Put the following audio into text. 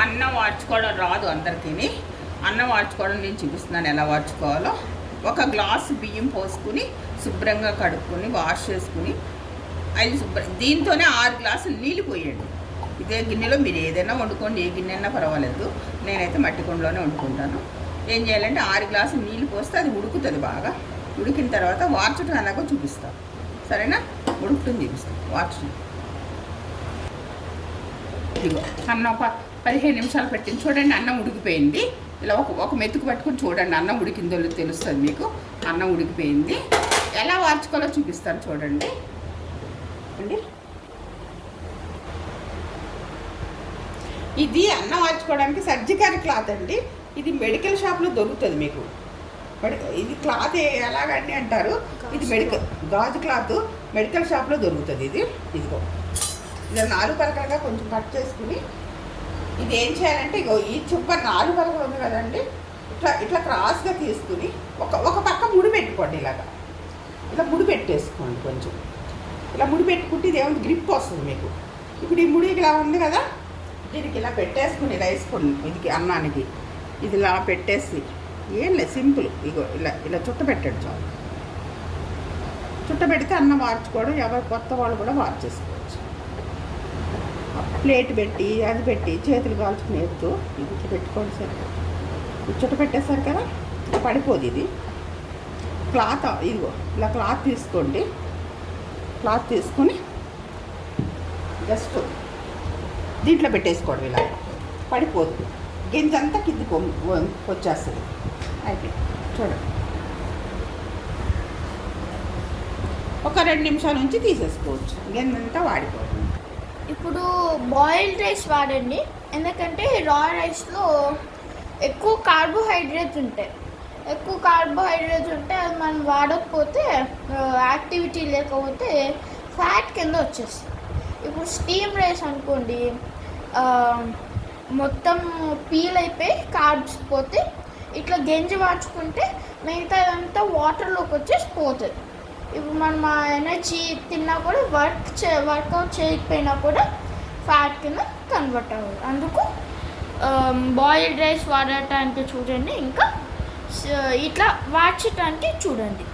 అన్నం వాడ్చుకోవడం రాదు అందరికీ. అన్నం వాడ్చుకోవడం నేను చూపిస్తున్నాను ఎలా వాడ్చుకోవాలో. ఒక గ్లాసు బియ్యం పోసుకుని శుభ్రంగా కడుక్కొని వాష్ చేసుకుని దీంతోనే 6 గ్లాసులు నీళ్ళు పోయండి. ఇదే గిన్నెలో మీరు ఏదైనా వండుకోండి, ఏ గిన్నె అయినా పర్వాలేదు. నేనైతే మట్టి కుండలోనే వండుకుంటాను. ఏం చేయాలంటే 6 గ్లాసులు నీళ్ళు పోస్తే అది ఉడుకుతుంది. బాగా ఉడికిన తర్వాత వార్చడం ఎలాగో చూపిస్తాను, సరేనా? ఉడుకుతుంది చూపిస్తాను వార్చడం. ఇదిగో అన్నం 15 నిమిషాలు పెట్టింది చూడండి. అన్నం ఉడికిపోయింది. ఇలా ఒక మెతుకు పట్టుకుని చూడండి, అన్నం ఉడికిందో తెలుస్తుంది మీకు. అన్నం ఉడికిపోయింది. ఎలా వార్చుకోవాలో చూపిస్తాను చూడండి. ఇది అన్నం వార్చుకోవడానికి సర్జికల్ క్లాత్ అండి. ఇది మెడికల్ షాప్లో దొరుకుతుంది మీకు. ఇది క్లాత్ ఎలాగండి అంటారు, ఇది గాజు క్లాత్ మెడికల్ షాప్లో దొరుకుతుంది. ఇదిగో ఇలా 4 పలకలుగా కొంచెం కట్ చేసుకుని ఇది ఏం చేయాలంటే ఇగో ఈ చుక్క 4 పలకలు ఉంది కదండి, ఇట్లా క్రాస్గా తీసుకుని ఒక పక్క ముడి పెట్టుకోండి. ఇలా ముడి పెట్టేసుకోండి. కొంచెం ఇలా ముడి పెట్టుకుంటే ఇది ఏమైనా గ్రిప్ వస్తుంది మీకు. ఇప్పుడు ఈ ముడి ఇలా ఉంది కదా, దీనికి ఇలా పెట్టేసుకుని ఇలా వేసుకోండి. ఇది అన్నానికి ఇది ఇలా పెట్టేసి ఏం లేదు, సింపుల్. ఇగో ఇలా చుట్ట పెట్టండి చాలు. చుట్ట పెడితే అన్నం వార్చుకోవడం ఎవరు కొత్త వాళ్ళు కూడా వార్చేసుకోవచ్చు. ప్లేట్ పెట్టి అది పెట్టి చేతులు కాల్చుకుని ఎత్తు ఇది పెట్టుకోండి సార్. చుట్ట పెట్టేశారు కదా, పడిపోదు ఇది. క్లాత్ ఇదిగో ఇలా క్లాత్ తీసుకోండి. క్లాత్ తీసుకొని జస్ట్ దీంట్లో పెట్టేసుకోవడం. ఇలా పడిపోదు, గింజంతా కిందికి వచ్చేస్తుంది. అయితే చూడండి, ఒక 2 నిమిషాల నుంచి తీసేసుకోవచ్చు. గింజంతా వాడిపోతుంది. ఇప్పుడు బాయిల్డ్ రైస్ వాడండి, ఎందుకంటే రా రైస్లో ఎక్కువ కార్బోహైడ్రేట్స్ ఉంటాయి. అది మనం వాడకపోతే, యాక్టివిటీ లేకపోతే ఫ్యాట్ కింద వచ్చేస్తుంది. ఇప్పుడు స్టీమ్ రైస్ అనుకోండి, మొత్తం పీల్ అయిపోయి కార్బ్స్ పోతే, ఇట్లా గంజి వాడుచుకుంటే మిగతా అంతా వాటర్లోకి వచ్చేసి పోతుంది. ఇప్పుడు మనం ఆ ఎనర్జీ తిన్నా కూడా వర్కౌట్ చేయకపోయినా కూడా ఫ్యాట్ కింద కన్వర్ట్ అవ్వదు. అందుకు బాయిల్డ్ రైస్ వాడటానికి చూడండి, ఇంకా ఇట్లా వాడ్చడానికి చూడండి.